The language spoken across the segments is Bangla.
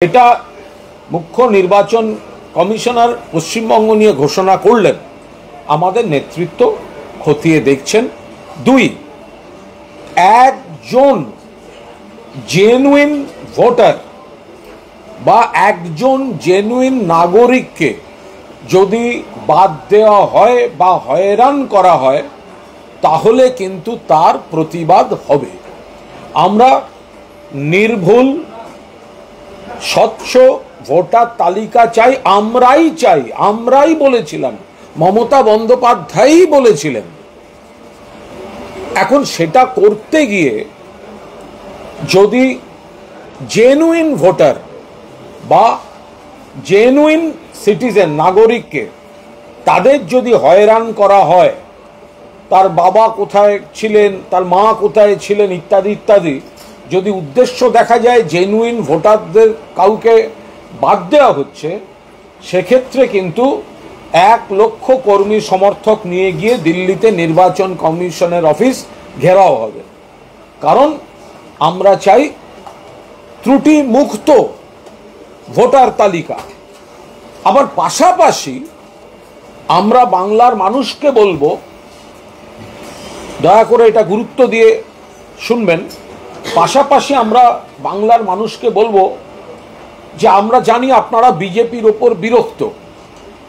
এটা মুখ্য নির্বাচন কমিশনার পশ্চিমবঙ্গ নিয়ে ঘোষণা করলেন, আমাদের নেতৃত্ব খতিয়ে দেখছেন। দুই, একজন জেনুইন ভোটার বা একজন জেনুইন নাগরিককে যদি বাদ দেওয়া হয় বা হয়রান করা হয় তাহলে কিন্তু তার প্রতিবাদ হবে। আমরা নির্ভুল স্বচ্ছ ভোটার তালিকা চাই, আমরাই বলেছিলাম, মমতা বন্দ্যোপাধ্যায়ই বলেছিলেন। এখন সেটা করতে গিয়ে যদি জেনুইন ভোটার বা জেনুইন সিটিজেন নাগরিককে তাদের যদি হয়রান করা হয়, তার বাবা কোথায় ছিলেন, তার মা কোথায় ছিলেন ইত্যাদি ইত্যাদি, যদি উদ্দেশ্য দেখা যায় জেনুইন ভোটারদের কাউকে বাদ দেওয়া হচ্ছে, সেক্ষেত্রে কিন্তু 1 লক্ষ কর্মী সমর্থক নিয়ে গিয়ে দিল্লিতে নির্বাচন কমিশনের অফিস ঘেরাও হবে। কারণ আমরা চাই ত্রুটি মুক্ত ভোটার তালিকা। আবার পাশাপাশি আমরা বাংলার মানুষকে বলবো, দয়া করে এটা গুরুত্ব দিয়ে শুনবেন, পাশাপাশি আমরা বাংলার মানুষকে বলবো যে আমরা জানি আপনারা বিজেপির ওপর বিরক্ত,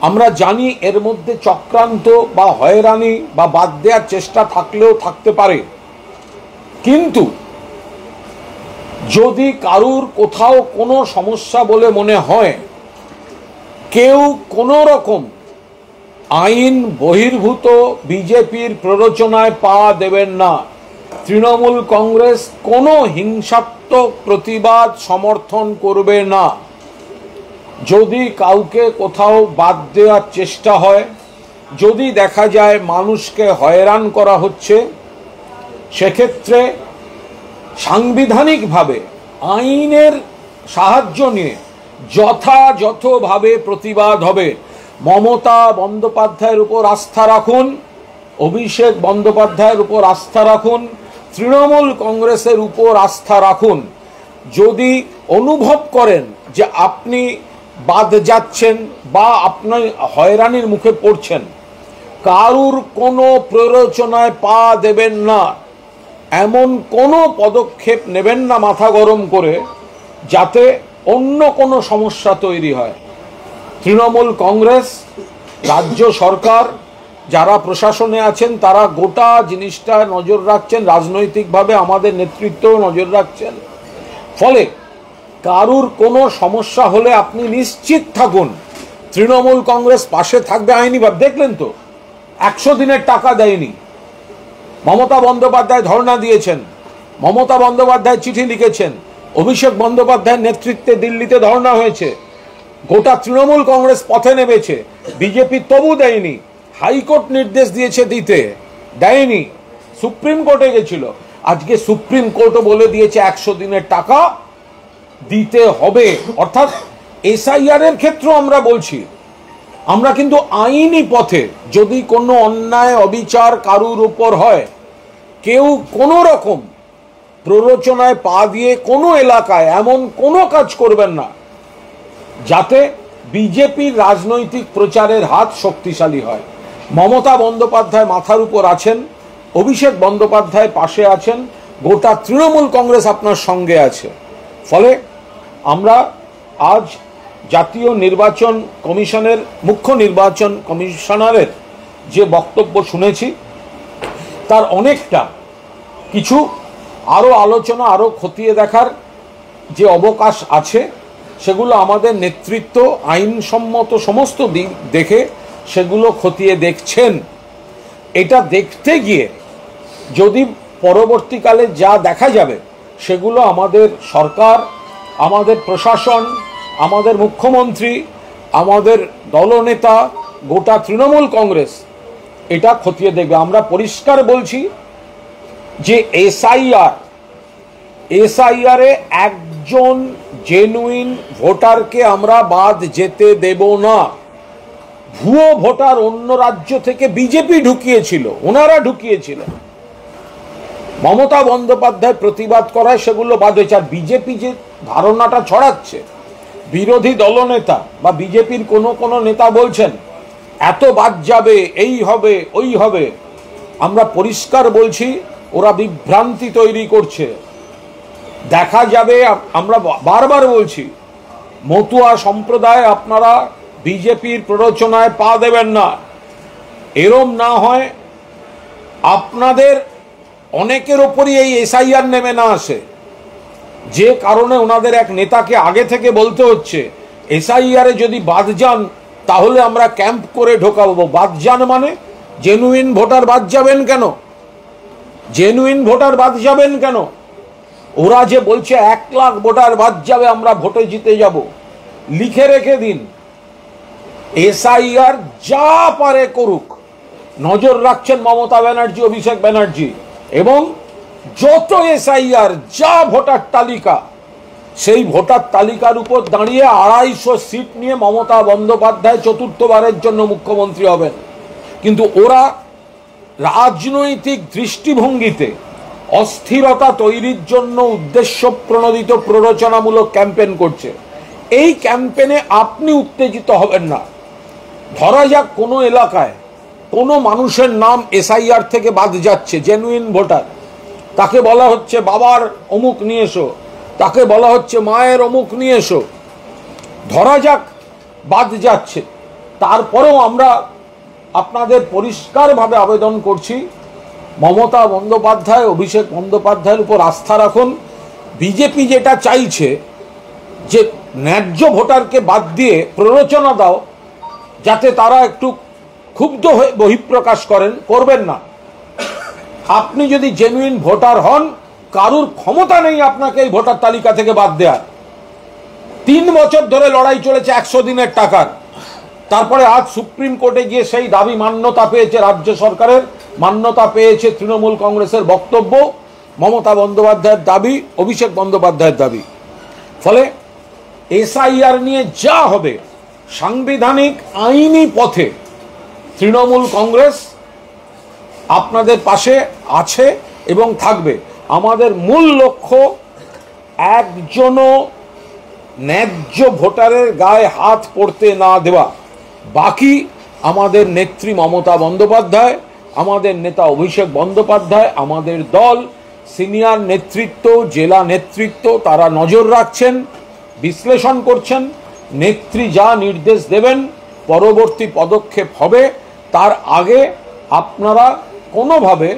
আমরা জানি এর মধ্যে চক্রান্ত বা হয়রানি বা বাদ দেওয়ার চেষ্টা থাকলেও থাকতে পারে, কিন্তু যদি কারুর কোথাও কোনো সমস্যা বলে মনে হয়, কেউ কোনো রকম আইন বহির্ভূত বিজেপির প্ররোচনায় পা দেবেন না। তৃণমূল কংগ্রেস কোনো হিংসাত্মক প্রতিবাদ সমর্থন করবে না। যদি কাউকে কোথাও বাদ দেওয়ার চেষ্টা হয়, যদি দেখা যায় মানুষকে হয়রান করা হচ্ছে, সেক্ষেত্রে সাংবিধানিকভাবে আইনের সাহায্য নিয়ে যথাযথভাবে প্রতিবাদ হবে। মমতা বন্দ্যোপাধ্যায়ের উপর আস্থা রাখুন, অভিষেক বন্দ্যোপাধ্যায়ের উপর আস্থা রাখুন, তৃণমূল কংগ্রেসের উপর আস্থা রাখুন। যদি অনুভব করেন যে আপনি বাদ যাচ্ছেন বা আপনি হয়রানির মুখে পড়ছেন, কারুর কোনো প্ররোচনায় পা দেবেন না, এমন কোনো পদক্ষেপ নেবেন না মাথা গরম করে যাতে অন্য কোনো সমস্যা তৈরি হয়। তৃণমূল কংগ্রেস, রাজ্য সরকার, যারা প্রশাসনে আছেন তারা গোটা জিনিসটা নজর রাখছেন, রাজনৈতিকভাবে আমাদের নেতৃত্ব নজর রাখছেন। ফলে কারুর কোনো সমস্যা হলে আপনি নিশ্চিত থাকুন তৃণমূল কংগ্রেস পাশে থাকবে আইনিভাবে। দেখলেন তো 100 দিনের টাকা দেয়নি, মমতা বন্দ্যোপাধ্যায় ধর্ণা দিয়েছেন, মমতা বন্দ্যোপাধ্যায় চিঠি লিখেছেন, অভিষেক বন্দ্যোপাধ্যায়ের নেতৃত্বে দিল্লিতে ধর্ণা হয়েছে, গোটা তৃণমূল কংগ্রেস পথে নেমেছে, বিজেপি তবু দেয়নি। হাইকোর্ট নির্দেশ দিয়েছে দিতে, দেয়নি, সুপ্রিম কোর্টে গেছিল, আজকে সুপ্রিম কোর্টও বলে দিয়েছে 100 দিনের টাকা দিতে হবে। অর্থাৎ এসআইআর এর ক্ষেত্রে আমরা বলছি, আমরা কিন্তু আইনি পথে যদি কোনো অন্যায় অবিচার কারুর উপর হয়, কেউ কোনো রকম প্ররোচনায় পা দিয়ে কোনো এলাকায় এমন কোনো কাজ করবেন না যাতে বিজেপির রাজনৈতিক প্রচারের হাত শক্তিশালী হয়। মমতা বন্দ্যোপাধ্যায় মাথার উপর আছেন, অভিষেক বন্দ্যোপাধ্যায় পাশে আছেন, গোটা তৃণমূল কংগ্রেস আপনার সঙ্গে আছে। ফলে আমরা আজ জাতীয় নির্বাচন কমিশনের মুখ্য নির্বাচন কমিশনারের যে বক্তব্য শুনেছি, তার অনেকটা কিছু আরও আলোচনা, আরও খতিয়ে দেখার যে অবকাশ আছে, সেগুলো আমাদের নেতৃত্ব আইনসম্মত সমস্ত দিক দেখে সেগুলো খতিয়ে দেখছেন। এটা দেখতে গিয়ে যদি পরবর্তীকালে যা দেখা যাবে, সেগুলো আমাদের সরকার, আমাদের প্রশাসন, আমাদের মুখ্যমন্ত্রী, আমাদের দলনেতা, গোটা তৃণমূল কংগ্রেস এটা খতিয়ে দেখবে। আমরা পরিষ্কার বলছি যে এসআইআরে একজন জেনুইন ভোটারকে আমরা বাদ যেতে দেব না। ভুয়ো ভোটার অন্য রাজ্য থেকে বিজেপি ঢুকিয়েছিল, ওনারা ঢুকিয়েছিলেন, মমতা বন্দ্যোপাধ্যায় প্রতিবাদ করায় সেগুলো বাদ হয়েছে। আর বিজেপি যে ধারণাটা ছড়াচ্ছে বিরোধী দলনেতা বা বিজেপির কোনো নেতা বলছেন এত বাদ যাবে, এই হবে ওই হবে। আমরা পরিষ্কার বলছি ওরা বিভ্রান্তি তৈরি করছে। দেখা যাবে, আমরা বারবার বলছি মতুয়া সম্প্রদায় আপনারা বিজেপির প্ররোচনায় পা দেবেন না। এরম না হয় আপনাদের অনেকের ওপরই এই এসআইআর নেমে না আসে, যে কারণে ওনাদের এক নেতাকে আগে থেকে বলতে হচ্ছে এসআইআরে যদি বাদ যান তাহলে আমরা ক্যাম্প করে ঢোকাবো। বাদ যান মানে জেনুইন ভোটার বাদ যাবেন কেন? জেনুইন ভোটার বাদ যাবেন কেন? ওরা যে বলছে 1 লাখ ভোটার বাদ যাবে, আমরা ভোটে জিতে যাব। লিখে রেখে দিন, এসআইআর যা পারে করুক, নজর রাখছেন মমতা ব্যানার্জি, অভিষেক ব্যানার্জি, এবং যত এসআইআর যা ভোটার তালিকা, সেই ভোটার তালিকার উপর দাঁড়িয়ে 250 সিট নিয়ে মমতা বন্দ্যোপাধ্যায় চতুর্থবারের জন্য মুখ্যমন্ত্রী হবেন। কিন্তু ওরা রাজনৈতিক দৃষ্টিভঙ্গিতে অস্থিরতা তৈরির জন্য উদ্দেশ্য প্রণোদিত প্ররোচনামূলক ক্যাম্পেইন করছে। এই ক্যাম্পেইনে আপনি উত্তেজিত হবেন না। ধরা যাক কোনো এলাকায় কোনো মানুষের নাম এসআইআর থেকে বাদ যাচ্ছে, জেনুইন ভোটার, তাকে বলা হচ্ছে বাবার অমুক নিয়ে এসো, তাকে বলা হচ্ছে মায়ের অমুক নিয়ে এসো, ধরা যাক বাদ যাচ্ছে, তারপরেও আমরা আপনাদের পরিষ্কারভাবে আবেদন করছি মমতা বন্দ্যোপাধ্যায়, অভিষেক বন্দ্যোপাধ্যায়ের উপর আস্থা রাখুন। বিজেপি যেটা চাইছে যে ন্যায্য ভোটারকে বাদ দিয়ে প্ররোচনা দাও যাতে তারা একটু ক্ষুব্ধ হয়ে বহিঃপ্রকাশ করবেন না। আপনি যদি জেনুইন ভোটার হন, কারুর ক্ষমতা নেই আপনাকে এই ভোটার তালিকা থেকে বাদ দেওয়ার। 3 বছর ধরে লড়াই চলেছে 100 দিনের টাকার, তারপরে আজ সুপ্রিম কোর্টে গিয়ে সেই দাবি মান্যতা পেয়েছে, রাজ্য সরকারের মান্যতা পেয়েছে তৃণমূল কংগ্রেসের বক্তব্য, মমতা বন্দ্যোপাধ্যায়ের দাবি, অভিষেক বন্দ্যোপাধ্যায়ের দাবি। ফলে এসআইআর নিয়ে যা হবে সাংবিধানিক আইনি পথে তৃণমূল কংগ্রেস আপনাদের পাশে আছে এবং থাকবে। আমাদের মূল লক্ষ্য একজনও ন্যায্য ভোটারের গায়ে হাত পড়তে না দেওয়া। বাকি আমাদের নেত্রী মমতা বন্দ্যোপাধ্যায়, আমাদের নেতা অভিষেক বন্দ্যোপাধ্যায়, আমাদের দল, সিনিয়র নেতৃত্ব, জেলা নেতৃত্ব, তারা নজর রাখছেন, বিশ্লেষণ করছেন। নেত্রী যা নির্দেশ দেবেন পরবর্তী পদক্ষেপ হবে। তার আগে আপনারা কোনোভাবে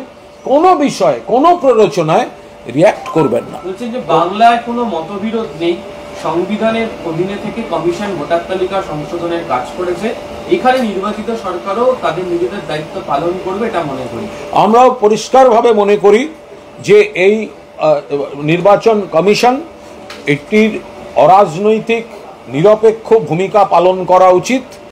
কোনো বিষয়ে কোনো প্ররোচনায় রিয়্যাক্ট করবেন না। বলছেন যে বাংলায় কোনো মতবিরোধ নেই, সংবিধানের অধীনে থেকে কমিশন ভোটার তালিকা সংশোধনের কাজ করেছে, এখানে নির্বাচিত সরকারও তাদের নিজেদের দায়িত্ব পালন করবে, এটা মনে করি। আমরাও পরিষ্কারভাবে মনে করি যে এই নির্বাচন কমিশন একটি অরাজনৈতিক নিরপেক্ষ ভূমিকা পালন করা উচিত।